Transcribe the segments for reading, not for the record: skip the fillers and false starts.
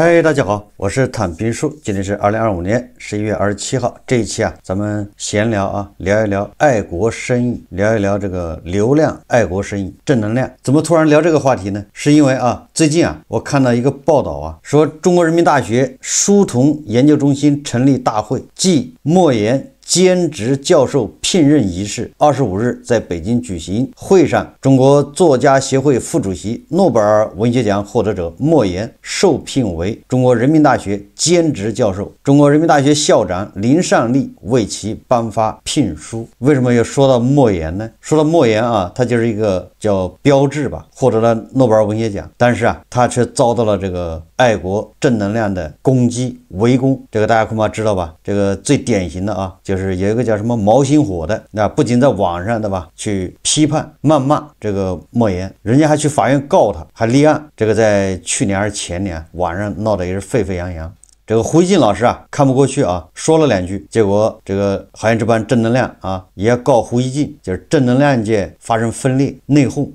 嗨，大家好，我是坦平叔，今天是2025年11月27号。这一期啊，咱們閒聊啊，聊一聊愛國生意，聊一聊這個流量愛國生意，正能量。怎麼突然聊這個話題呢？是因為啊，最近啊，我看到一個報道啊，說中國人民大學書童研究中心成立大會，暨莫言兼職教授聘任儀式25日在北京舉行。會上，中國作家協會副主席、諾貝爾文學獎獲得者莫言受聘為中國人民大學兼職教授，中國人民大學校長林尚利為其頒發聘書。為什麼要說到莫言呢？說到莫言啊，他就是一個叫標誌吧，獲得了諾貝爾文學獎，但是啊，他卻遭到了這個愛國正能量的攻擊圍攻。這個大家恐怕知道吧？這個最典型的啊，就是有一個叫什麼毛星火的，那不仅在網上对吧，去批判谩罵這個莫言，人家還去法院告他，還立案。這個在去年還是前年，網上鬧得也是沸沸揚揚。這個胡錫進老師啊，看不過去啊，說了兩句，結果這個好像這幫正能量啊，也要告胡錫進，就是正能量界發生分裂內訌。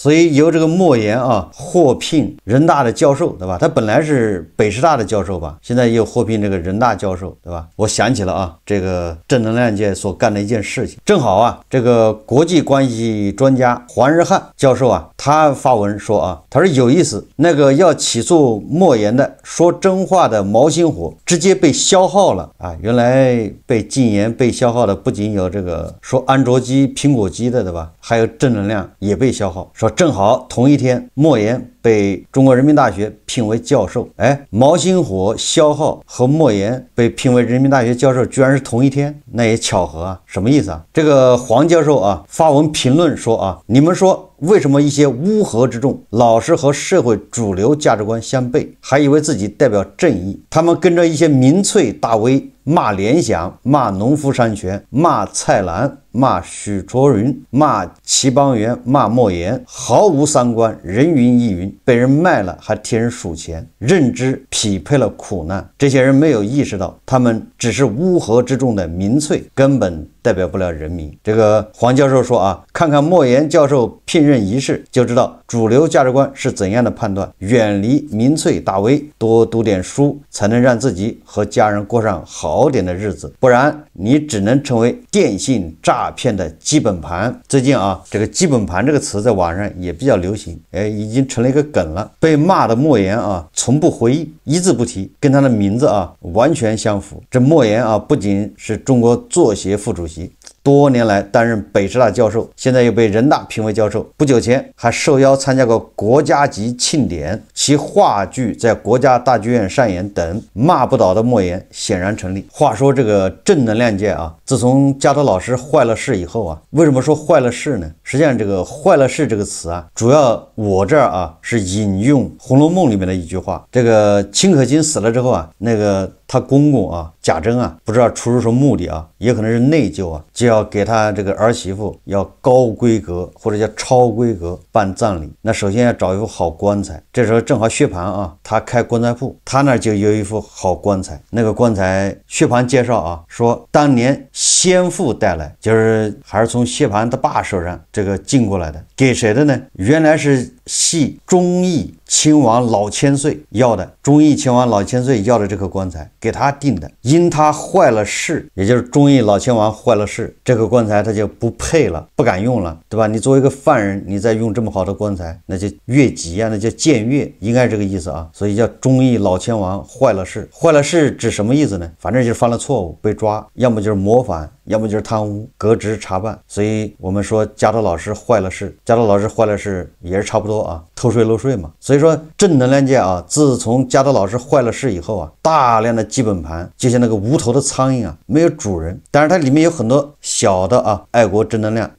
所以由這個莫言啊獲聘人大的教授，對吧？他本來是北師大的教授吧，現在又獲聘這個人大教授，對吧？我想起了啊，這個正能量界所幹的一件事情。正好啊，這個國際關係專家黃日漢教授啊，他發文說啊，他說有意思，那個要起訴莫言的說真話的毛星火直接被消耗了啊！原來被禁言被消耗的不僅有這個說安卓機、蘋果機的，對吧？還有正能量也被消耗。說正好同一天，莫言被中國人民大學聘為教授，毛星火消耗和莫言被聘為人民大學教授居然是同一天，那也巧合啊！什麼意思啊？这個黃教授啊發文評論說啊，你們說為什麼一些烏合之眾老是和社會主流價值觀相悖，還以為自己代表正義？他們跟着一些民粹大 V 罵聯想，罵農夫山泉，罵蔡瀾，罵許倬雲，罵齊邦媛，罵莫言，毫無三觀，人云亦云，被人賣了還替人數錢，認知匹配了苦難。這些人沒有意識到，他們只是烏合之眾的民粹，根本代表不了人民。這個黃教授說啊，看看莫言教授聘任儀式，就知道主流價值觀是怎樣的判斷。遠離民粹大 V，多讀點書，才能讓自己和家人過上好點的日子，不然你只能成為電信詐騙的基本盤。最近啊，這個基本盤這個詞在網上也比較流行，已經成了一個梗了。被罵的莫言啊，從不回應，一字不提，跟他的名字啊完全相符。這莫言啊，不僅是中國作協副主席，多年來擔任北師大教授，現在又被人大評為教授。不久前還受邀參加過國家級慶典，其話劇在國家大劇院上演等。罵不倒的莫言顯然成立。話說這個正能量界啊，自從加藤老師壞了事以後啊，為什麼說壞了事呢？實際上這個壞了事這個詞啊，主要我這兒啊是引用《紅樓夢》裡面的一句話。這個秦可卿死了之後啊，那個他公公啊賈珍啊，不知道出於什麼目的啊，也可能是內疚啊，就要給他這個兒媳婦要高規格或者叫超規格辦葬禮。那首先要找一副好棺材，這時候正好薛蟠啊，他開棺材鋪，他那就有一副好棺材。那個棺材薛蟠介紹啊，說當年先父帶來，就是還是從薛蟠他爸手上這個進過來的。給誰的呢？原來是系忠義親王老千歲要的，忠義親王老千歲要的這個棺材給他定的。因他壞了事，也就是忠義老千王壞了事，這個棺材他就不配了，不敢用了，對吧？你作為一個犯人，你再用這麼好的棺材，那就越級啊，那叫僭越，應該是這個意思啊。所以叫忠義老千王壞了事。壞了事指什麼意思呢？反正就是犯了錯誤被抓，要麼就是謀反，要麼就是貪污，革職查辦。所以我們說加藤老師壞了事，加藤老師壞了事也是差不多啊，偷稅漏稅嘛。所以說正能量界啊，自從加藤老師壞了事以後啊，大量的基本盤就像那個无頭的蒼蠅啊，沒有主人。當然它裡面有很多小的啊愛國正能量，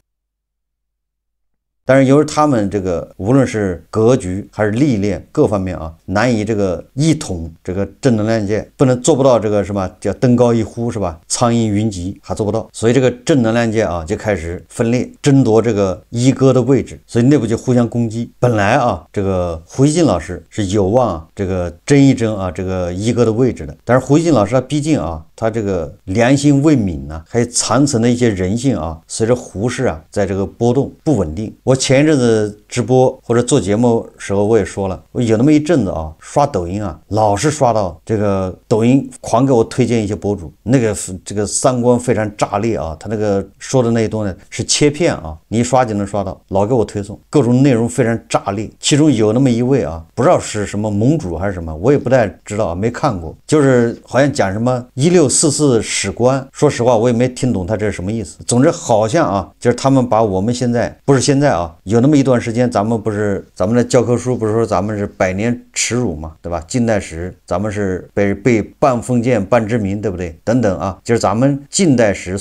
但是由于他們這個無論是格局還是歷練各方面啊，難以這個一統這個正能量界，不能做不到這個什麼叫登高一呼是吧？蒼蠅雲集還做不到，所以這個正能量界啊就開始分裂，爭奪這個一哥的位置，所以內部就互相攻擊。本來啊，這個胡錫進老師是有望啊這個爭一爭啊這個一哥的位置的，但是胡錫進老師他畢竟啊他這個良心未泯呢，還有殘存的一些人性啊，隨着胡適啊在這個波動不穩定。我前一陣子直播或者做節目時候我也說了，我有那麼一陣子啊，刷抖音啊，老是刷到這個抖音狂給我推薦一些博主，那個這個三觀非常炸裂啊，他那個說的那些東西是切片啊，你一刷就能刷到，老给我推送各種內容非常炸裂。其中有那麼一位啊，不知道是什麼盟主還是什么，我也不太知道，没看過，就是好像講什麼1644史觀，說實話我也沒聽懂他這是什麼意思。總之好像啊，就是他們把我們現在不是現在啊，有那麼一段時間咱們的教科書不是說咱們是百年恥辱嘛，对吧？近代史咱們是被半封建半殖民，对不对？等等啊，就是咱們近代史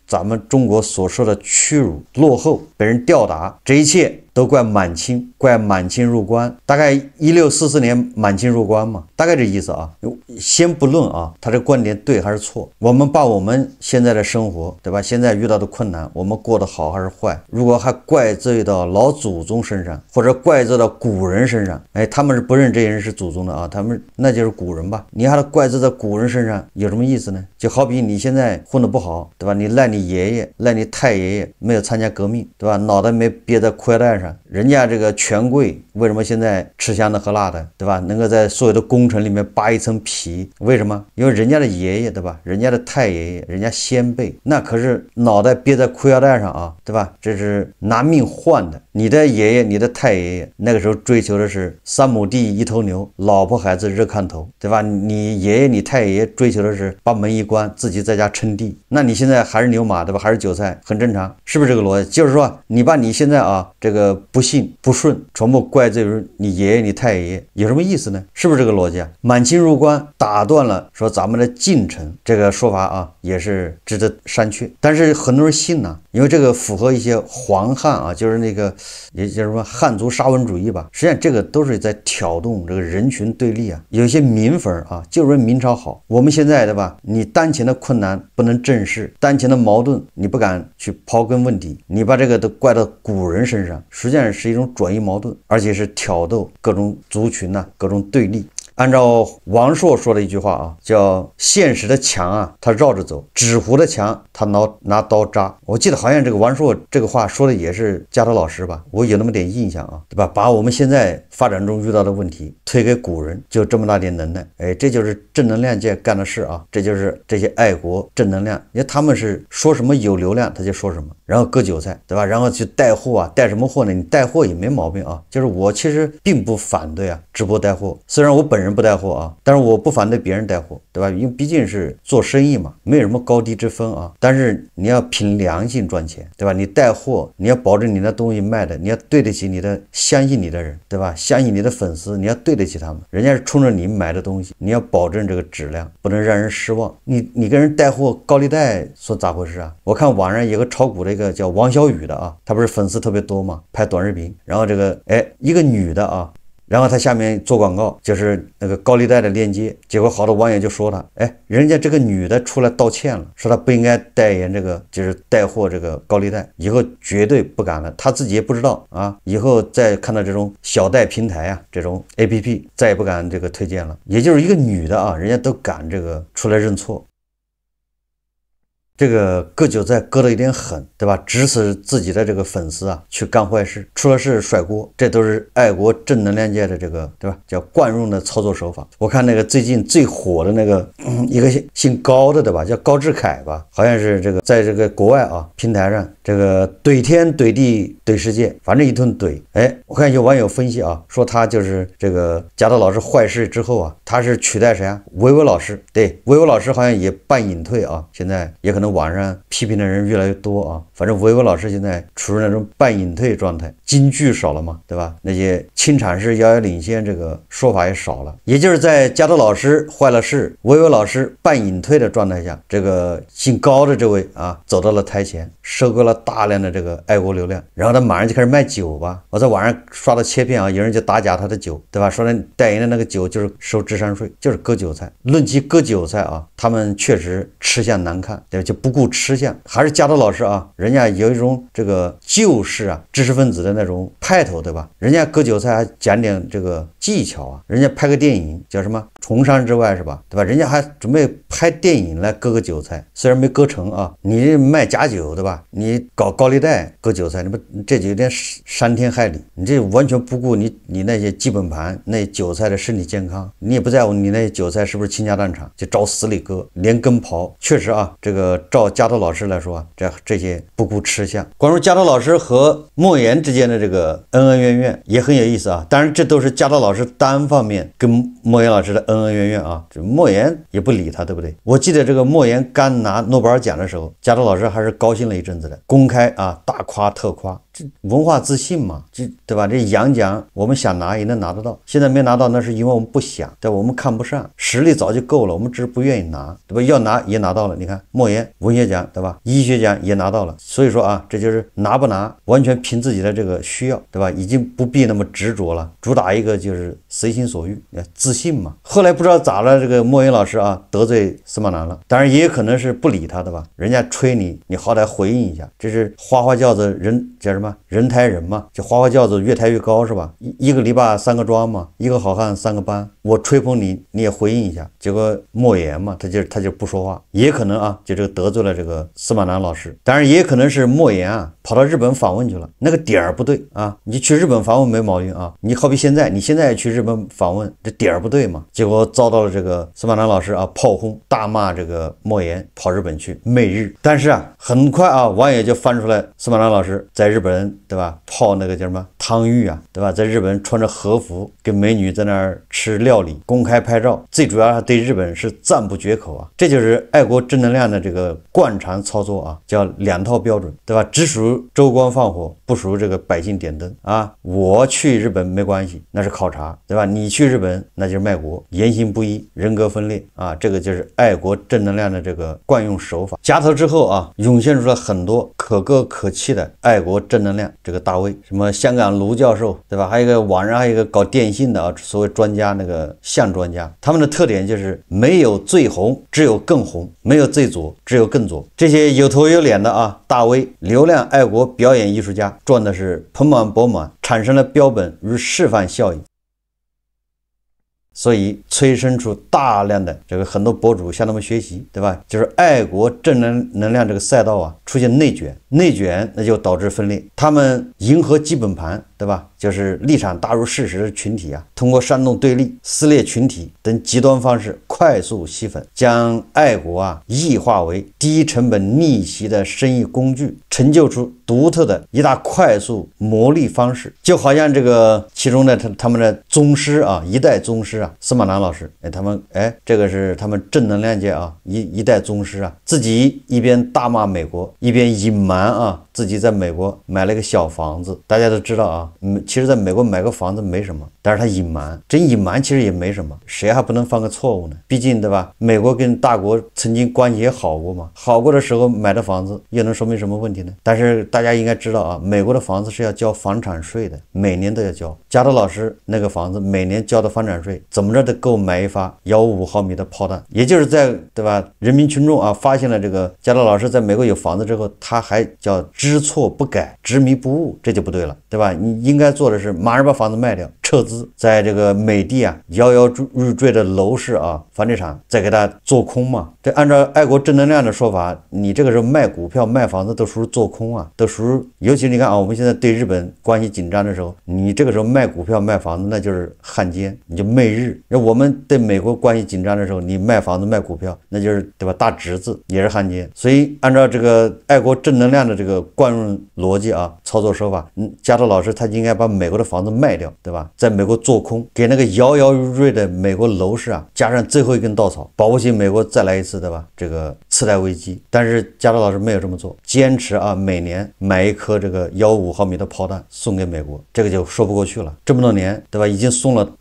咱們中國所受的屈辱、落後、被人吊打，這一切都怪滿清，怪滿清入關。大概1644年滿清入關嘛，大概這意思啊。先不論啊，他這觀點對還是錯，我們把我們現在的生活，对吧？現在遇到的困難，我們過得好還是壞？如果還怪罪到老祖宗身上，或者怪罪到古人身上，哎，他們是不認這些人是祖宗的啊，他們那就是古人吧？你還怪罪到古人身上，有什麼意思呢？就好比你現在混得不好，对吧？你賴你爺爺、賴你太爺爺沒有參加革命，對吧？腦袋沒憋在褲腰帶上，人家這個權貴為什麼現在吃香的喝辣的，對吧？能夠在所有的功臣裡面扒一層皮，為什麼？因為人家的爺爺，對吧？人家的太爺爺，人家先輩，那可是腦袋憋在褲腰帶上啊，對吧？這是拿命換的。你的爺爺、你的太爺爺那個時候追求的是3畝地1頭牛，老婆孩子熱炕頭，對吧？你爺爺、你太爺爺追求的是把門一關，自己在家稱帝。那你現在還是牛馬，對吧？還是韭菜，很正常，是不是這個邏輯？就是說，你把你現在啊這個不幸不順全部怪罪於你爺爺、你太爺爺，有什麼意思呢？是不是這個邏輯啊？滿清入關打斷了說咱們的進程，這個說法啊也是值得商榷。但是很多人信呢，因為這個符合一些黃漢啊，就是那個也就是說漢族沙文主義吧。實際上這個都是在挑動這個人群對立啊。有一些民粉啊，就認為明朝好。我們現在，對吧？你當前的困難不能正視，當前的矛盾你不敢去刨根問底，你把這個都怪到古人身上，實際上是一種轉移矛盾，而且是挑逗各種族群啊，各種對立。按照王朔說的一句話啊，叫現實的牆啊，他繞着走；紙糊的牆，他拿刀扎。我記得好像這個王朔這個話說的也是加德老師吧，我有那麼點印象啊，對吧？把我們現在發展中遇到的問題推給古人，就這麼大點能耐，哎，這就是正能量界幹的事啊，這就是這些愛國正能量，因為他們是說什麼有流量他就說什麼，然後割韭菜，对吧？然後去帶貨啊，帶什麼貨呢？你帶貨也沒毛病啊，就是我其實並不反對啊，直播帶貨，雖然我本人不帶貨啊，但是我不反對別人帶貨，對吧？因為畢竟是做生意嘛，沒有什麼高低之分啊。但是你要憑良心賺錢，對吧？你帶貨，你要保證你的東西賣的，你要對得起你的相信你的人，对吧？相信你的粉絲，你要對得起他們，人家是冲着你買的東西，你要保證這個質量，不能讓人失望。你跟人帶貨高利貸說咋回事啊？我看網上有個炒股的一個叫王小雨的啊，他不是粉絲特別多嘛，拍短視頻，然後這個一個女的啊。然後他下面做廣告，就是那個高利貸的鏈接，結果好多網友就說他，人家這個女的出來道歉了，說他不應該代言這個，就是帶貨這個高利貸，以後絕對不敢了，他自己也不知道啊，以後再看到這種小貸平台啊，這種 APP 再也不敢這個推薦了。也就是一個女的啊，人家都敢這個出來認錯。這個割韭菜割得有點狠，對吧？指使自己的這個粉絲啊去幹壞事，出了事甩鍋，這都是愛國正能量界的這個，對吧？叫慣用的操作手法。我看那個最近最火的那個一個姓高的，对吧？叫高志凱吧，好像是这個在這個國外啊平台上，這個懟天懟地懟世界，反正一頓懟。我看有網友分析啊，說他就是這個加德老師壞事之後啊，他是取代誰啊？維維老師，對，維維老師好像也半隱退啊，現在也可能網上批評的人越來越多啊，反正維維老師現在處於那種半隱退狀態，金句少了嘛，對吧？那些清產是遙遙領先這個說法也少了，也就是在加德老師壞了事，維維老師半隱退的狀態下，這個姓高的這位啊走到了台前，收割了大量的這個愛國流量，然後他馬上就開始賣酒吧。我在網上刷到切片啊，有人就打假他的酒，對吧？說那代言的那個酒就是收智商稅，就是割韭菜。論及割韭菜啊，他們確實吃相難看，对吧？就不顧吃相。還是加州老師啊，人家有一種这个救世啊知识分子的那種派头，对吧？人家割韭菜还讲點這個技巧啊，人家拍個電影叫什麼《崇山之外》是吧？對吧？人家還準備拍電影來割個韭菜，雖然沒割成啊。你賣假酒，對吧？你搞高利貸割韭菜，你不這就有點傷天害理，你這完全不顧你那些基本盤，那韭菜的身體健康，你也不在乎你那些韭菜是不是傾家蕩產，就找死裡割，連根刨。確實啊，這個照加州老師來說啊，這些不顧吃相。關於加州老師和莫言之間的這個恩恩怨怨也很有意思啊。當然，這都是加州老師單方面跟莫言老師的恩恩怨怨啊。這莫言也不理他，對不對？我記得這個莫言剛拿諾貝爾獎的時候，加州老師還是高興了一陣子的，公開啊大誇特誇。這文化自信嘛，這對吧？這洋獎我們想拿也能拿得到，現在沒拿到那是因為我們不想，對吧？我們看不上，實力早就夠了，我們只是不願意拿，對吧？要拿也拿到了，你看莫言文學獎，對吧？醫學獎也拿到了，所以說啊，這就是拿不拿完全憑自己的這個需要，對吧？已經不必那麼執着了，主打一個就是隨心所欲，自信嘛。後來不知道咋了，這個莫言老師啊得罪司馬南了，當然也有可能是不理他的吧，人家吹你，你好歹回應一下，這是花花轎子人叫什麼？人抬人嘛，就花花轎子越抬越高是吧？一個籬笆三個樁嘛，一個好漢三個班。我吹捧你，你也回應一下。結果莫言嘛，他就不說話，也可能啊，就這個得罪了這個司馬南老師。當然也可能是莫言啊跑到日本訪問去了，那個點兒不對啊。你去日本訪問沒毛病啊，你好比現在也去日本訪問，這點兒不對嘛。結果遭到了這個司馬南老師啊炮轟，大罵這個莫言跑日本去媚日。但是啊，很快啊，網友就翻出來司馬南老師在日本，對吧？泡那個叫什麼湯浴啊，對吧？在日本穿着和服跟美女在那兒吃料理，公開拍照，最主要他對日本是讚不絕口啊。這就是愛國正能量的這個慣常操作啊，叫兩套標準，對吧？只屬州官放火，不屬這個百姓點燈啊。我去日本沒關係，那是考察，對吧？你去日本那就是賣國，言行不一，人格分裂啊。這個就是愛國正能量的這個慣用手法。夾頭之後啊，湧現出了很多可歌可泣的愛國正能量這個大 V，什麼香港盧教授，對吧？還有一個網上還有一個搞電信的啊，所謂專家，那個向專家，他們的特點就是沒有最紅，只有更紅；沒有最左，只有更左。這些有頭有臉的啊大 V，流量愛國表演藝術家賺的是盆滿缽滿，產生了標本與示範效應。所以催生出大量的這個很多博主向他們學習，對吧？就是愛國正能量這個賽道啊出現內卷，那就導致分裂。他們迎合基本盤，對吧？就是立場大於事實的群體啊，通過煽動對立、撕裂群體等極端方式快速吸粉，將愛國啊異化為低成本逆襲的生意工具，成就出獨特的一大快速牟利方式。就好像這個其中的他們的宗師啊，一代宗師啊，司馬南老師，這個是他們正能量界啊一代宗師啊，自己一邊大罵美國，一邊隱瞞啊自己在美國買了一個小房子。大家都知道啊，其實在美國買個房子沒什麼，但是他隱瞞，真隱瞞其實也沒什麼，誰還不能犯個錯誤呢？畢竟對吧？美國跟大國曾經關係也好過嘛，好過的時候買的房子又能說明什麼問題呢？但是大家應該知道啊，美國的房子是要交房產稅的，每年都要交。加州老師那個房子每年交的房產稅，怎麼着都夠買一發155毫米的炮彈。也就是在對吧？人民群眾啊發現了這個加州老師在美國有房子之後，他還叫知錯不改、執迷不悟，這就不對了，對吧？你應該做的是馬上把房子賣掉，撤資，在這個美的啊搖搖欲墜的樓市啊房地產再給它做空嘛。這按照愛國正能量的說法，你這個時候賣股票賣房子都屬於做空啊，都屬於，尤其你看啊，我們現在對日本關係緊張的時候，你這個時候賣股票賣房子那就是漢奸，你就媚日。我們對美國關係緊張的時候，你賣房子賣股票那就是對吧？大侄子也是漢奸。所以按照這個愛國正能量的這個慣用邏輯啊操作手法，加州老師他應該把美國的房子賣掉，對吧？在美國做空，給那個搖搖欲墜的美國樓市啊加上最後一根稻草，保不齊美國再來一次，對吧？這個次貸危機。但是加州老師沒有這麼做，堅持啊每年買一顆這個155毫米的炮彈送給美國，這個就說不過去了。這麼多年，對吧？已經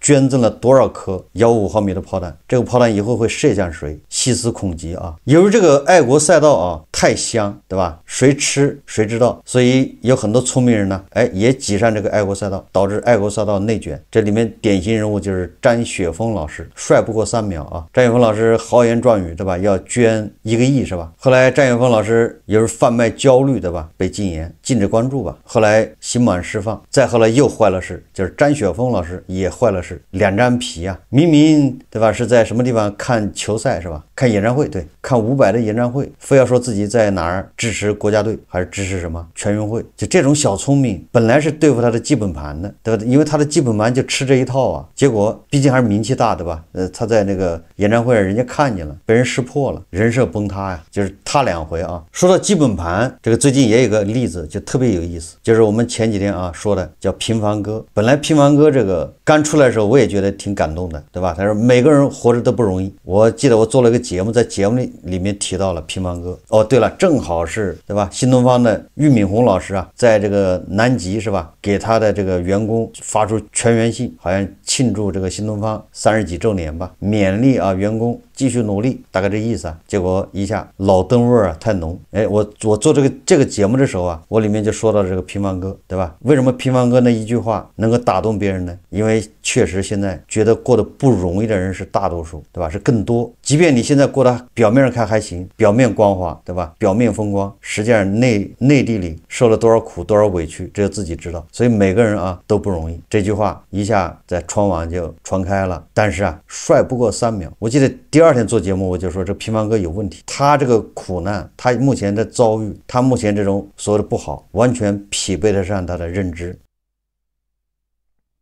捐贈了多少顆155毫米的炮彈？這個炮彈以後會射向誰？細思恐極啊！由於這個愛國賽道啊太香，對吧？誰吃誰知道，所以有很多聰明人呢，也擠上這個愛國賽道，導致愛國賽道內卷。這裡面典型人物就是張雪峰老師，帥不過3秒啊！張雪峰老師豪言壯語，對吧？要捐1個個億是吧？後來張雪峰老師也是贩賣焦慮的吧，被禁言，禁止關注吧。後来刑满釋放，再后来又壞了事，就是张雪峰老師也壞了事，兩張皮啊，明明對吧是在什麼地方看球賽是吧？看演唱會，對，看伍佰的演唱會，非要說自己在哪兒支持國家隊還是支持什麼全運會，就這種小聰明，本來是對付他的基本盤的，對吧？因為他的基本盤就吃這一套啊，結果畢竟還是名氣大，對吧？他在那個演唱會上人家看見了，被人識破了，人設崩塌呀，就是他兩回啊。說到基本盤，這個最近也有個例子就特別有意思，就是我們前幾天啊說的叫平凡哥。本來平凡哥這個剛出来的時候我也覺得挺感動的，对吧？他說每個人活着都不容易。我記得我做了一個節目，在節目裡面提到了平凡哥。哦，对了，正好是对吧？新东方的俞敏洪老師啊，在這個南極是吧，給他的這個員工發出全員信，好像慶祝這個新東方30幾週年吧，勉勵啊員工繼續努力，大概這意思啊。結果一下老登味兒啊太濃。哎，我做這個節目的時候啊，我裡面就說到這個平凡哥，對吧？為什麼平凡哥那一句話能夠打動別人呢？因為確實現在覺得過得不容易的人是大多數，對吧？是更多。即便你現在過得表面上看還行，表面光滑，對吧？表面風光，實際上內地裡受了多少苦多少委屈，只有自己知道。所以每個人啊都不容易。這句話一下在窗網就傳開了。但是啊，帥不過3秒。我記得第2天做節目我就說這平凡哥有問題，他這個苦難，他目前的遭遇，他目前這種所謂的不好，完全匹配得上他的認知。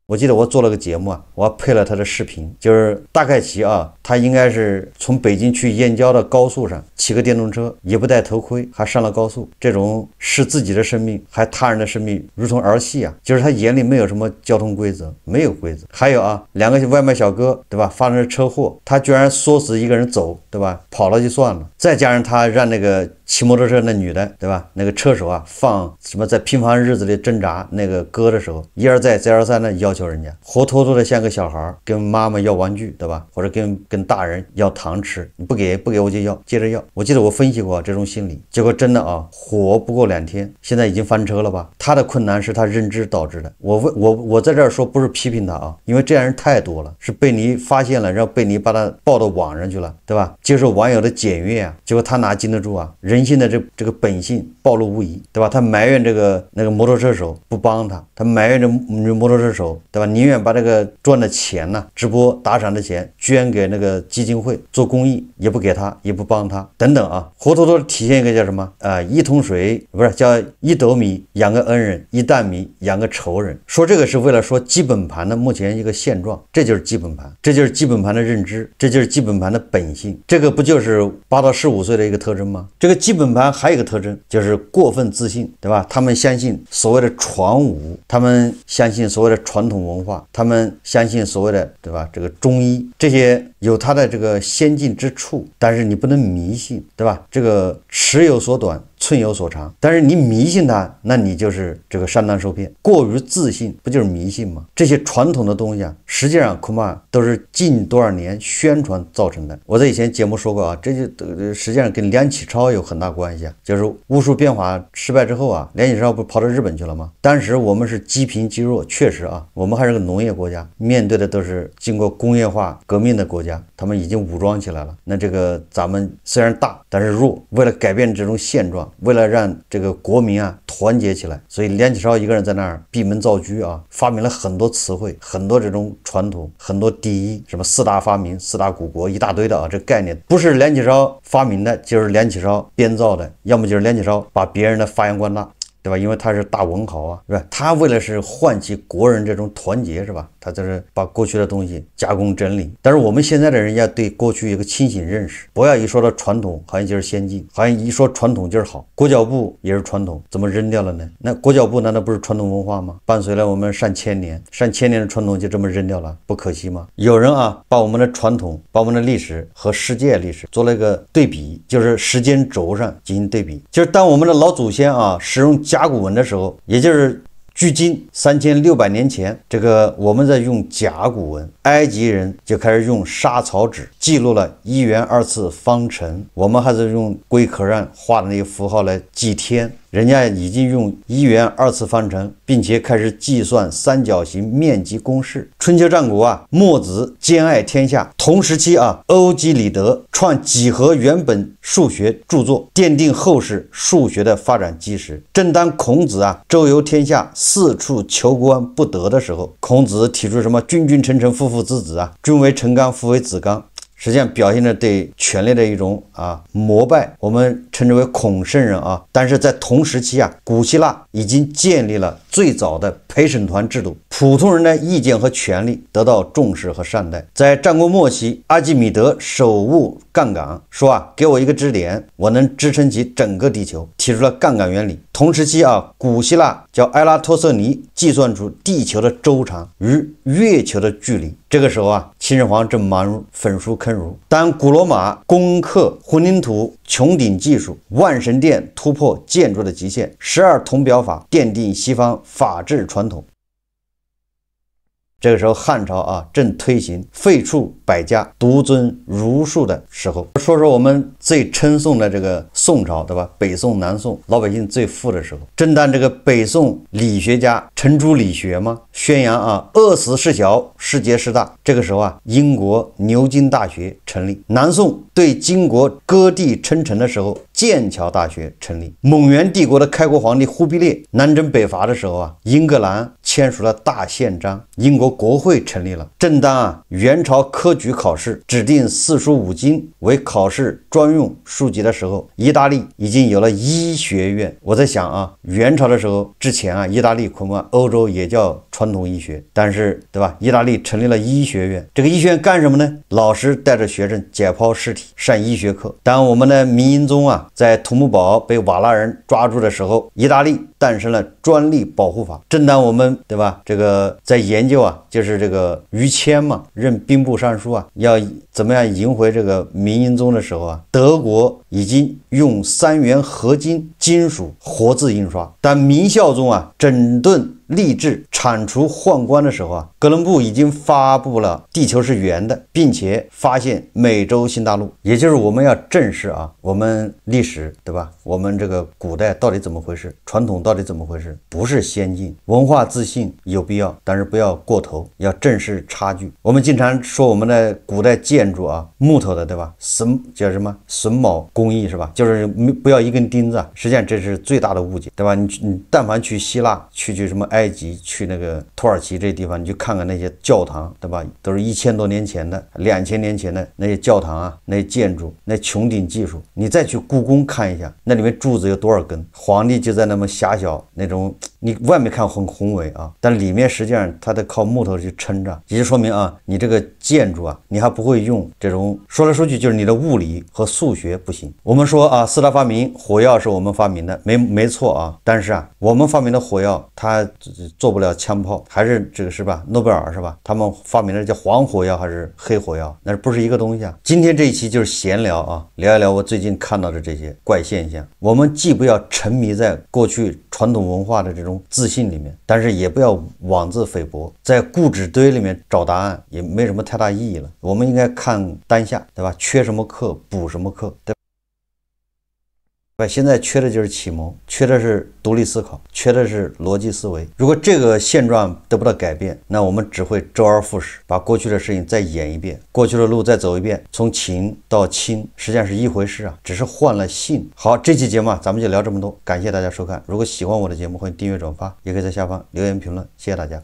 我記得我做了個節目啊，我配了他的視頻，就是大概其啊，他應該是從北京去燕郊的高速上騎個電動車，也不戴頭盔，還上了高速，這種視自己的生命還他人的生命如同兒戲啊，就是他眼裡沒有什麼交通規則，沒有規則。還有啊，2個外賣小哥，對吧？發生了車禍，他居然唆使一個人走，對吧？跑了就算了，再加上他讓那個騎摩托車那女的，对吧？那個車手啊，放什麼在平凡日子裡掙扎那個歌的時候，一而再再而三的要求人家，活脱脫的像個小孩跟媽媽要玩具，对吧？或者跟大人要糖吃，你不給我就要，接着要。我記得我分析过這種心理，結果真的啊，活不過2天，現在已經翻車了吧？他的困難是他認知導致的。我在這兒說不是批評他啊，因為這樣人太多了，是被你發現了，然後被你把他報到網上去了，對吧？接受網友的檢閱啊，結果他哪經得住啊？人性的這個本性暴露無遺，對吧？他埋怨那個摩托車手不幫他，他埋怨着摩托車手，对吧？寧願把這個賺的錢呢，直播打賞的錢捐給那個基金會做公益，也不給他，也不幫他，等等啊，活脫脫體現一個叫什麼一桶水不是叫1斗米養個恩人，1擔米養個仇人。說這個是為了說基本盤的目前一個現狀，這就是基本盤，這就是基本盤的認知，這就是基本盤的本性。這個不就是8到15歲的一個特徵嗎？這個基本盤還有一個特徵，就是過分自信，對吧？他們相信所謂的傳武，他們相信所謂的傳統文化，他們相信所謂的，對吧？這個中醫，這些有它的這個先進之處，但是你不能迷信，對吧？這個尺有所短，寸有所長，但是你迷信它，那你就是這個上當受騙。過於自信不就是迷信嗎？這些傳統的東西啊，實際上恐怕都是近多少年宣傳造成的。我在以前節目說過啊，這就實際上跟梁啟超有很大關係啊。就是巫術變法失敗之後啊，梁啟超不跑到日本去了嗎？當時我們是积贫積弱，確實啊，我們還是個農業國家，面對的都是經過工業化革命的國家，他們已經武裝起來了。那這個咱們雖然大，但是弱。為了改變這種現狀，為了讓這個國民啊團結起来，所以梁啟超一個人在那兒閉門造車啊，發明了很多詞彙，很多這種傳統，很多第一，什麼4大發明、4大古國，一大堆的啊，這概念不是梁啟超發明的，就是梁啟超編造的，要麼就是梁啟超把別人的发揚光大，對吧？因為他是大文豪啊，是吧？他為了是喚起國人這種團結，是吧？他就是把過去的東西加工整理。但是我們現在的人要對過去有個清醒認識，不要一說到傳統好像就是先進，好像一說傳統就是好。裹腳布也是傳統，怎麼扔掉了呢？那裹腳布難道不是傳統文化嗎？伴隨了我們上千年的傳統就這麼扔掉了，不可惜嗎？有人啊把我們的傳統、把我們的歷史和世界歷史做了一個對比，就是時間軸上进行对比，就是當我們的老祖先啊使用甲骨文的時候，也就是距今3600年前，這個我們在用甲骨文，埃及人就開始用沙草紙記錄了1元2次方程，我們還是用龜殼上畫的那個符號來記天。人家已經用1元2次方程，並且開始計算三角形面積公式。春秋戰國啊，墨子兼愛天下。同時期啊，歐几里得創幾何原本數學著作，奠定後世數學的發展基石。正當孔子啊周遊天下，四處求官不得的時候，孔子提出什麼君君臣臣父父子子啊，君為臣綱，父為子綱。實際上表現着對權力的一種膜拜，我們稱之為孔圣人啊。但是在同时期啊，古希臘已經建立了最早的陪審團制度，普通人的意見和权利得到重視和善待。在戰國末期，阿基米德手握槓桿，說啊，給我一個支點，我能支撐起整個地球，提出了槓桿原理。同時期啊，古希臘叫埃拉托瑟尼計算出地球的周长與月球的距離。這個時候啊，秦始皇正忙入焚書坑儒。當古羅馬攻克混凝土穹頂技術，萬神殿突破建築的極限，12銅表法奠定西方法治傳統。這個時候漢朝啊正推行廢黜百家，獨尊儒術的時候。說說我們最稱頌的這個宋朝，對吧？北宋南宋老百姓最富的時候。正當這個北宋理學家程朱理學嘛，宣揚啊餓死事小，世界事大。這個時候啊，英國牛津大學成立。南宋對金國割地称臣的時候，劍橋大學成立。蒙元帝國的開國皇帝忽必烈南征北伐的時候啊，英格蘭簽署了大憲章，英國國會成立了。正當啊元朝科舉考試指定四书五經為考試專用書籍的時候，意大利已經有了醫學院。我在想啊，元朝的时候之前啊，意大利恐怕歐洲也叫傳統醫學，但是对吧？意大利成立了醫學院。這個醫學院幹什麼呢？老師帶着學生解剖屍體，上醫學課。當我們的明英宗啊在土木堡被瓦剌人抓住的時候，意大利誕生了專利保護法。正當我們对吧這個在研究啊，就是這個于謙嘛任兵部尚書啊，要怎麼樣贏回這個明英宗的時候啊，德國已經用3元合金金屬活字印刷。當明孝宗啊整頓吏治铲除宦官的時候啊，哥倫布已經發布了地球是圓的，並且發現美洲新大陸。也就是我們要正視啊，我們歷史对吧？我們這個古代到底怎麼回事？傳統到底怎麼回事？不是先進，文化自信有必要，但是不要過頭，要正視差距。我们经常说我們的古代建築啊，木頭的對吧？叫什麼榫卯工藝是吧？就是不要一根釘子啊。實際上這是最大的誤解，對吧？你但凡去希臘，去什麼埃及，去那個土耳其這些地方，你就看看那些教堂，對吧？都是1000多年前的、2000年前的那些教堂啊，那些建築，那穹頂技術。你再去故宮看一下，那裡面柱子有多少根？皇帝就在那麼狹小那種，你外面看很宏偉啊，但裡面實際上它得靠木頭去撐着，也就說明啊，你這個建築啊，你還不會用這種，說來說去就是你的物理和數學不行。我們說啊，四大發明，火藥是我們發明的，沒錯啊，但是啊，我們發明的火藥它做不了槍炮，還是這個是吧？諾貝爾是吧？他們發明的叫黃火藥還是黑火藥，那不是一個東西啊。今天這一期就是閒聊啊，聊一聊我最近看到的這些怪現象。我們既不要沉迷在過去傳統文化的這種自信裡面，但是也不要妄自菲薄，在固執堆裡面找答案也沒什麼太大意義了。我們應該看當下，對吧？缺什麼課補什麼課，對吧？現在缺的就是啟蒙，缺的是獨立思考，缺的是邏輯思維。如果這個現狀得不到改變，那我們只會周而復始，把過去的事情再演一遍，過去的路再走一遍，從秦到清實際上是一回事啊，只是換了姓。好，這期節目咱們就聊這麼多，感謝大家收看。如果喜歡我的節目，歡迎訂閱轉發，也可以在下方留言評論，謝謝大家。